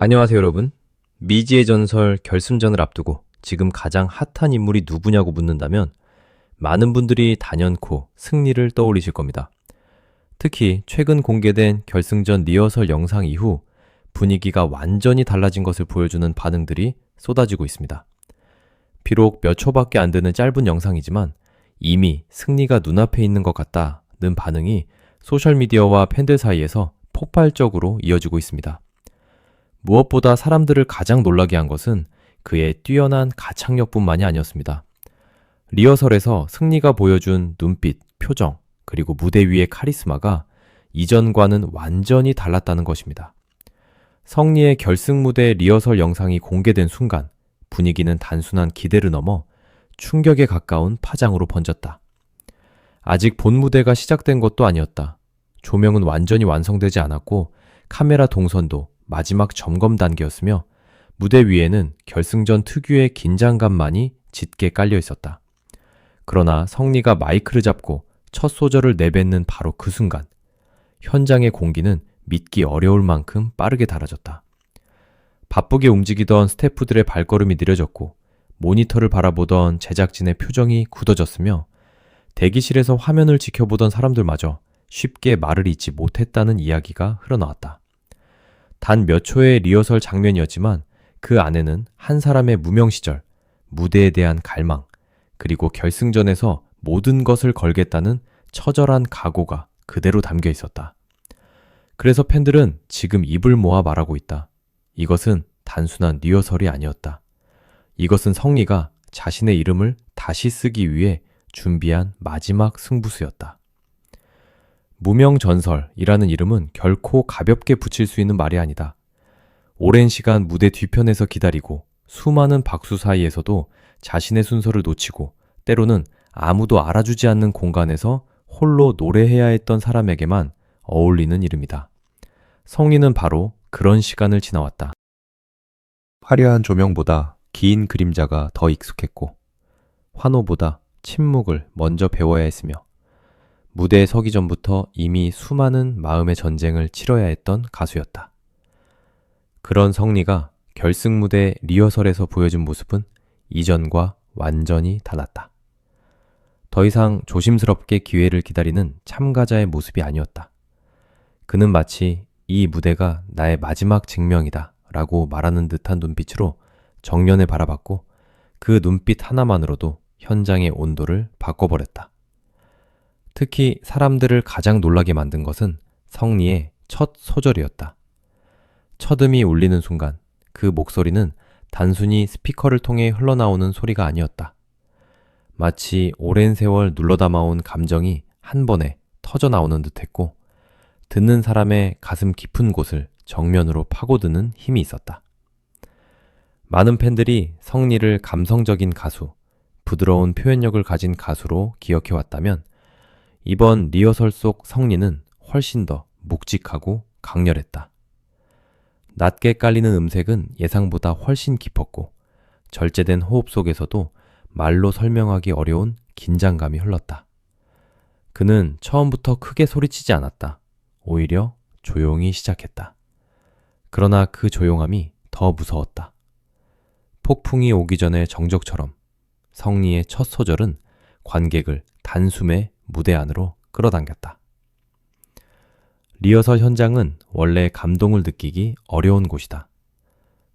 안녕하세요, 여러분. 미지의 전설 결승전을 앞두고 지금 가장 핫한 인물이 누구냐고 묻는다면 많은 분들이 단연코 승리를 떠올리실 겁니다. 특히 최근 공개된 결승전 리허설 영상 이후 분위기가 완전히 달라진 것을 보여주는 반응들이 쏟아지고 있습니다. 비록 몇 초밖에 안 되는 짧은 영상이지만 이미 승리가 눈앞에 있는 것 같다는 반응이 소셜미디어와 팬들 사이에서 폭발적으로 이어지고 있습니다. 무엇보다 사람들을 가장 놀라게 한 것은 그의 뛰어난 가창력뿐만이 아니었습니다. 리허설에서 승리가 보여준 눈빛, 표정, 그리고 무대 위의 카리스마가 이전과는 완전히 달랐다는 것입니다. 성리의 결승 무대 리허설 영상이 공개된 순간 분위기는 단순한 기대를 넘어 충격에 가까운 파장으로 번졌다. 아직 본 무대가 시작된 것도 아니었다. 조명은 완전히 완성되지 않았고 카메라 동선도 마지막 점검 단계였으며 무대 위에는 결승전 특유의 긴장감만이 짙게 깔려 있었다. 그러나 성리가 마이크를 잡고 첫 소절을 내뱉는 바로 그 순간 현장의 공기는 믿기 어려울 만큼 빠르게 달아졌다. 바쁘게 움직이던 스태프들의 발걸음이 느려졌고 모니터를 바라보던 제작진의 표정이 굳어졌으며 대기실에서 화면을 지켜보던 사람들마저 쉽게 말을 잇지 못했다는 이야기가 흘러나왔다. 단 몇 초의 리허설 장면이었지만 그 안에는 한 사람의 무명 시절, 무대에 대한 갈망, 그리고 결승전에서 모든 것을 걸겠다는 처절한 각오가 그대로 담겨 있었다. 그래서 팬들은 지금 입을 모아 말하고 있다. 이것은 단순한 리허설이 아니었다. 이것은 성리가 자신의 이름을 다시 쓰기 위해 준비한 마지막 승부수였다. 무명전설이라는 이름은 결코 가볍게 붙일 수 있는 말이 아니다. 오랜 시간 무대 뒤편에서 기다리고 수많은 박수 사이에서도 자신의 순서를 놓치고 때로는 아무도 알아주지 않는 공간에서 홀로 노래해야 했던 사람에게만 어울리는 이름이다. 성리는 바로 그런 시간을 지나왔다. 화려한 조명보다 긴 그림자가 더 익숙했고 환호보다 침묵을 먼저 배워야 했으며 무대에 서기 전부터 이미 수많은 마음의 전쟁을 치러야 했던 가수였다. 그런 성리가 결승 무대 리허설에서 보여준 모습은 이전과 완전히 달랐다. 더 이상 조심스럽게 기회를 기다리는 참가자의 모습이 아니었다. 그는 마치 이 무대가 나의 마지막 증명이다 라고 말하는 듯한 눈빛으로 정면을 바라봤고 그 눈빛 하나만으로도 현장의 온도를 바꿔버렸다. 특히 사람들을 가장 놀라게 만든 것은 성리의 첫 소절이었다. 첫 음이 울리는 순간 그 목소리는 단순히 스피커를 통해 흘러나오는 소리가 아니었다. 마치 오랜 세월 눌러담아온 감정이 한 번에 터져나오는 듯했고 듣는 사람의 가슴 깊은 곳을 정면으로 파고드는 힘이 있었다. 많은 팬들이 성리를 감성적인 가수, 부드러운 표현력을 가진 가수로 기억해왔다면 이번 리허설 속 성리는 훨씬 더 묵직하고 강렬했다. 낮게 깔리는 음색은 예상보다 훨씬 깊었고 절제된 호흡 속에서도 말로 설명하기 어려운 긴장감이 흘렀다. 그는 처음부터 크게 소리치지 않았다. 오히려 조용히 시작했다. 그러나 그 조용함이 더 무서웠다. 폭풍이 오기 전의 정적처럼 성리의 첫 소절은 관객을 단숨에 무대 안으로 끌어당겼다. 리허설 현장은 원래 감동을 느끼기 어려운 곳이다.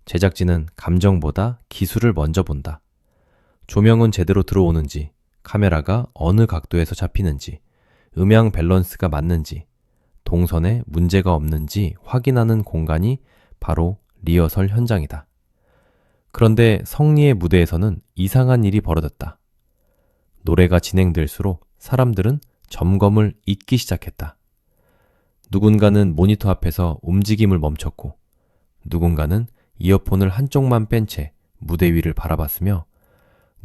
제작진은 감정보다 기술을 먼저 본다. 조명은 제대로 들어오는지, 카메라가 어느 각도에서 잡히는지, 음향 밸런스가 맞는지, 동선에 문제가 없는지 확인하는 공간이 바로 리허설 현장이다. 그런데 성리의 무대에서는 이상한 일이 벌어졌다. 노래가 진행될수록 사람들은 점검을 잊기 시작했다. 누군가는 모니터 앞에서 움직임을 멈췄고 누군가는 이어폰을 한쪽만 뺀 채 무대 위를 바라봤으며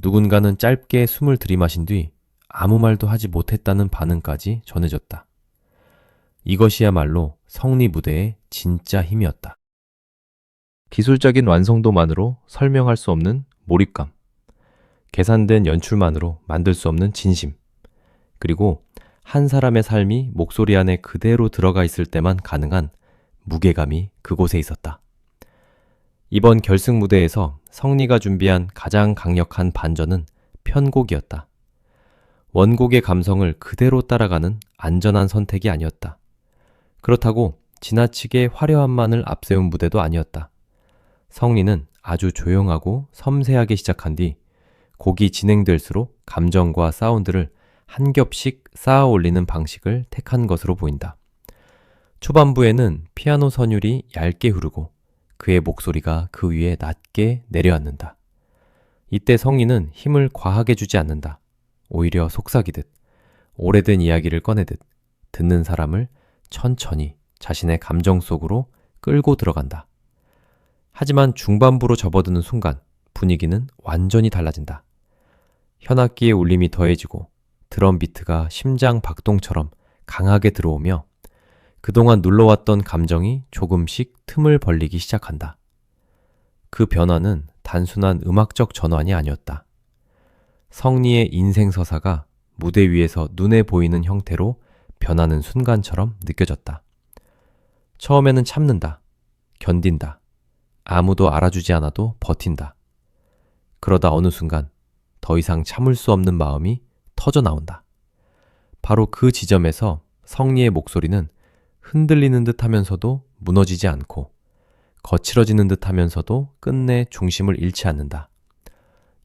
누군가는 짧게 숨을 들이마신 뒤 아무 말도 하지 못했다는 반응까지 전해졌다. 이것이야말로 성리 무대의 진짜 힘이었다. 기술적인 완성도만으로 설명할 수 없는 몰입감, 계산된 연출만으로 만들 수 없는 진심, 그리고 한 사람의 삶이 목소리 안에 그대로 들어가 있을 때만 가능한 무게감이 그곳에 있었다. 이번 결승 무대에서 성리가 준비한 가장 강력한 반전은 편곡이었다. 원곡의 감성을 그대로 따라가는 안전한 선택이 아니었다. 그렇다고 지나치게 화려함만을 앞세운 무대도 아니었다. 성리는 아주 조용하고 섬세하게 시작한 뒤 곡이 진행될수록 감정과 사운드를 한 겹씩 쌓아 올리는 방식을 택한 것으로 보인다. 초반부에는 피아노 선율이 얇게 흐르고 그의 목소리가 그 위에 낮게 내려앉는다. 이때 성리는 힘을 과하게 주지 않는다. 오히려 속삭이듯 오래된 이야기를 꺼내듯 듣는 사람을 천천히 자신의 감정 속으로 끌고 들어간다. 하지만 중반부로 접어드는 순간 분위기는 완전히 달라진다. 현악기의 울림이 더해지고 드럼 비트가 심장 박동처럼 강하게 들어오며 그동안 눌러왔던 감정이 조금씩 틈을 벌리기 시작한다. 그 변화는 단순한 음악적 전환이 아니었다. 성리의 인생 서사가 무대 위에서 눈에 보이는 형태로 변하는 순간처럼 느껴졌다. 처음에는 참는다, 견딘다, 아무도 알아주지 않아도 버틴다. 그러다 어느 순간 더 이상 참을 수 없는 마음이 터져 나온다. 바로 그 지점에서 성리의 목소리는 흔들리는 듯 하면서도 무너지지 않고 거칠어지는 듯 하면서도 끝내 중심을 잃지 않는다.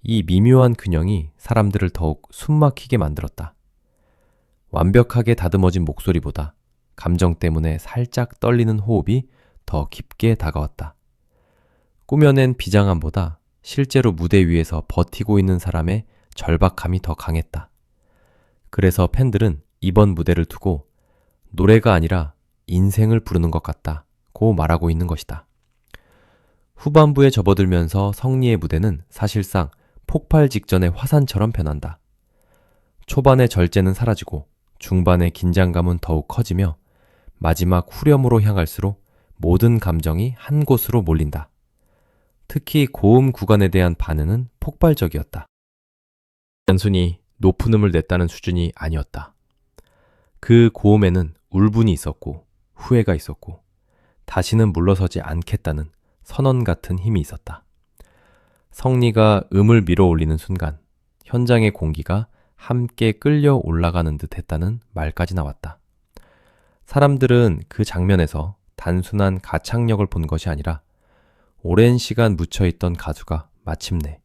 이 미묘한 균형이 사람들을 더욱 숨막히게 만들었다. 완벽하게 다듬어진 목소리보다 감정 때문에 살짝 떨리는 호흡이 더 깊게 다가왔다. 꾸며낸 비장함보다 실제로 무대 위에서 버티고 있는 사람의 절박함이 더 강했다. 그래서 팬들은 이번 무대를 두고 노래가 아니라 인생을 부르는 것 같다고 말하고 있는 것이다. 후반부에 접어들면서 성리의 무대는 사실상 폭발 직전의 화산처럼 변한다. 초반의 절제는 사라지고 중반의 긴장감은 더욱 커지며 마지막 후렴으로 향할수록 모든 감정이 한 곳으로 몰린다. 특히 고음 구간에 대한 반응은 폭발적이었다. 단순히 높은 음을 냈다는 수준이 아니었다. 그 고음에는 울분이 있었고 후회가 있었고 다시는 물러서지 않겠다는 선언 같은 힘이 있었다. 성리가 음을 밀어 올리는 순간 현장의 공기가 함께 끌려 올라가는 듯 했다는 말까지 나왔다. 사람들은 그 장면에서 단순한 가창력을 본 것이 아니라 오랜 시간 묻혀있던 가수가 마침내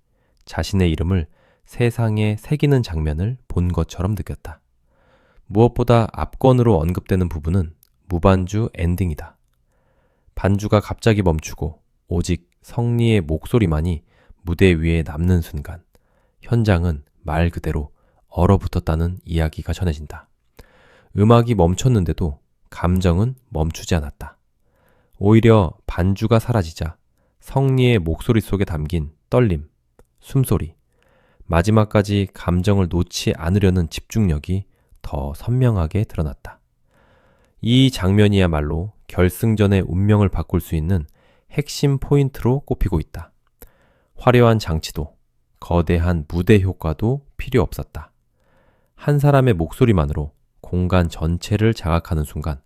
자신의 이름을 세상에 새기는 장면을 본 것처럼 느꼈다. 무엇보다 앞권으로 언급되는 부분은 무반주 엔딩이다. 반주가 갑자기 멈추고 오직 성리의 목소리만이 무대 위에 남는 순간 현장은 말 그대로 얼어붙었다는 이야기가 전해진다. 음악이 멈췄는데도 감정은 멈추지 않았다. 오히려 반주가 사라지자 성리의 목소리 속에 담긴 떨림, 숨소리, 마지막까지 감정을 놓지 않으려는 집중력이 더 선명하게 드러났다. 이 장면이야말로 결승전의 운명을 바꿀 수 있는 핵심 포인트로 꼽히고 있다. 화려한 장치도 거대한 무대 효과도 필요 없었다. 한 사람의 목소리만으로 공간 전체를 장악하는 순간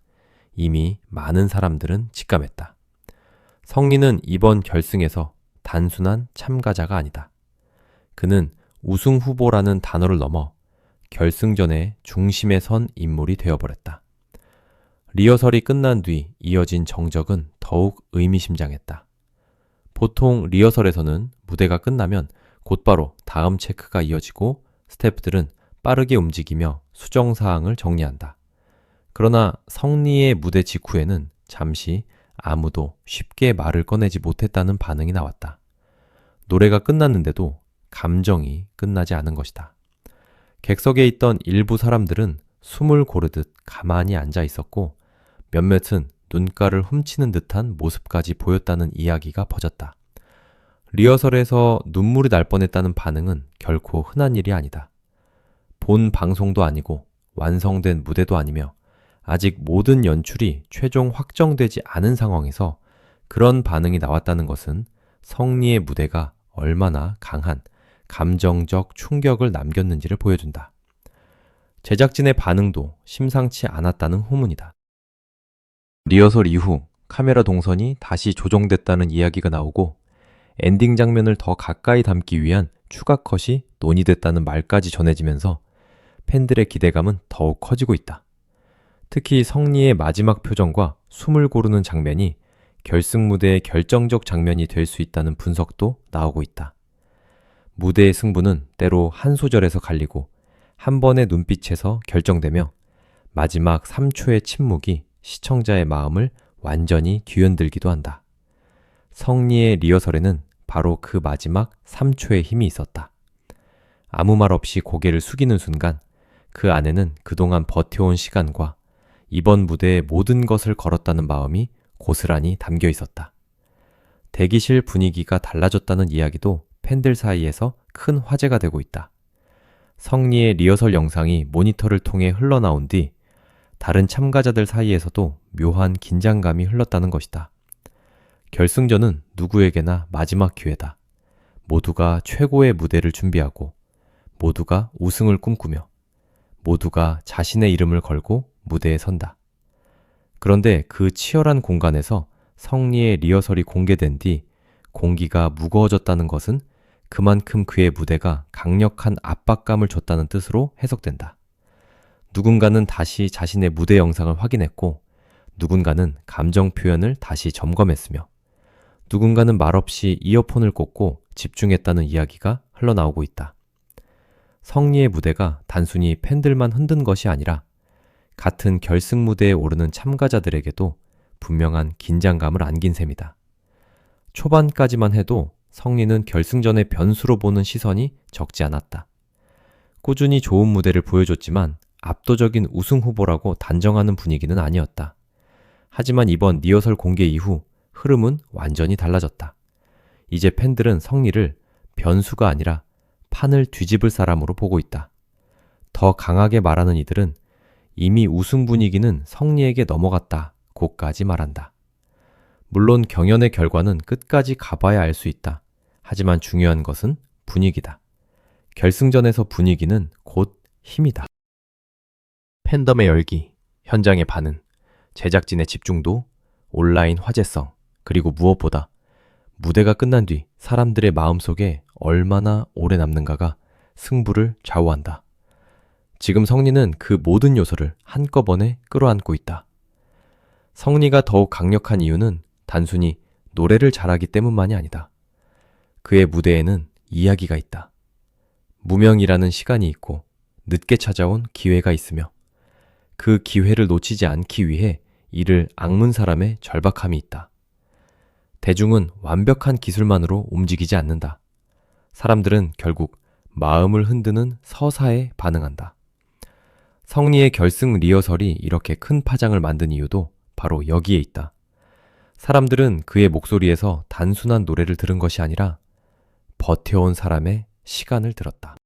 이미 많은 사람들은 직감했다. 성리는 이번 결승에서 단순한 참가자가 아니다. 그는 우승 후보라는 단어를 넘어 결승전의 중심에 선 인물이 되어버렸다. 리허설이 끝난 뒤 이어진 정적은 더욱 의미심장했다. 보통 리허설에서는 무대가 끝나면 곧바로 다음 체크가 이어지고 스태프들은 빠르게 움직이며 수정사항을 정리한다. 그러나 성리의 무대 직후에는 잠시 아무도 쉽게 말을 꺼내지 못했다는 반응이 나왔다. 노래가 끝났는데도 감정이 끝나지 않은 것이다. 객석에 있던 일부 사람들은 숨을 고르듯 가만히 앉아 있었고 몇몇은 눈가를 훔치는 듯한 모습까지 보였다는 이야기가 퍼졌다. 리허설에서 눈물이 날 뻔했다는 반응은 결코 흔한 일이 아니다. 본 방송도 아니고 완성된 무대도 아니며 아직 모든 연출이 최종 확정되지 않은 상황에서 그런 반응이 나왔다는 것은 성리의 무대가 얼마나 강한 감정적 충격을 남겼는지를 보여준다. 제작진의 반응도 심상치 않았다는 후문이다. 리허설 이후 카메라 동선이 다시 조정됐다는 이야기가 나오고 엔딩 장면을 더 가까이 담기 위한 추가 컷이 논의됐다는 말까지 전해지면서 팬들의 기대감은 더욱 커지고 있다. 특히 성리의 마지막 표정과 숨을 고르는 장면이 결승 무대의 결정적 장면이 될 수 있다는 분석도 나오고 있다. 무대의 승부는 때로 한 소절에서 갈리고 한 번의 눈빛에서 결정되며 마지막 3초의 침묵이 시청자의 마음을 완전히 뒤흔들기도 한다. 성리의 리허설에는 바로 그 마지막 3초의 힘이 있었다. 아무 말 없이 고개를 숙이는 순간 그 안에는 그동안 버텨온 시간과 이번 무대에 모든 것을 걸었다는 마음이 고스란히 담겨 있었다. 대기실 분위기가 달라졌다는 이야기도 팬들 사이에서 큰 화제가 되고 있다. 성리의 리허설 영상이 모니터를 통해 흘러나온 뒤 다른 참가자들 사이에서도 묘한 긴장감이 흘렀다는 것이다. 결승전은 누구에게나 마지막 기회다. 모두가 최고의 무대를 준비하고 모두가 우승을 꿈꾸며 모두가 자신의 이름을 걸고 무대에 선다. 그런데 그 치열한 공간에서 성리의 리허설이 공개된 뒤 공기가 무거워졌다는 것은 그만큼 그의 무대가 강력한 압박감을 줬다는 뜻으로 해석된다. 누군가는 다시 자신의 무대 영상을 확인했고 누군가는 감정 표현을 다시 점검했으며 누군가는 말없이 이어폰을 꽂고 집중했다는 이야기가 흘러나오고 있다. 성리의 무대가 단순히 팬들만 흔든 것이 아니라 같은 결승 무대에 오르는 참가자들에게도 분명한 긴장감을 안긴 셈이다. 초반까지만 해도 성리는 결승전의 변수로 보는 시선이 적지 않았다. 꾸준히 좋은 무대를 보여줬지만 압도적인 우승 후보라고 단정하는 분위기는 아니었다. 하지만 이번 리허설 공개 이후 흐름은 완전히 달라졌다. 이제 팬들은 성리를 변수가 아니라 판을 뒤집을 사람으로 보고 있다. 더 강하게 말하는 이들은 이미 우승 분위기는 성리에게 넘어갔다고까지 말한다. 물론 경연의 결과는 끝까지 가봐야 알 수 있다. 하지만 중요한 것은 분위기다. 결승전에서 분위기는 곧 힘이다. 팬덤의 열기, 현장의 반응, 제작진의 집중도, 온라인 화제성, 그리고 무엇보다 무대가 끝난 뒤 사람들의 마음속에 얼마나 오래 남는가가 승부를 좌우한다. 지금 성리는 그 모든 요소를 한꺼번에 끌어안고 있다. 성리가 더욱 강력한 이유는 단순히 노래를 잘하기 때문만이 아니다. 그의 무대에는 이야기가 있다. 무명이라는 시간이 있고 늦게 찾아온 기회가 있으며 그 기회를 놓치지 않기 위해 이를 악문 사람의 절박함이 있다. 대중은 완벽한 기술만으로 움직이지 않는다. 사람들은 결국 마음을 흔드는 서사에 반응한다. 성리의 결승 리허설이 이렇게 큰 파장을 만든 이유도 바로 여기에 있다. 사람들은 그의 목소리에서 단순한 노래를 들은 것이 아니라 버텨온 사람의 시간을 들었다.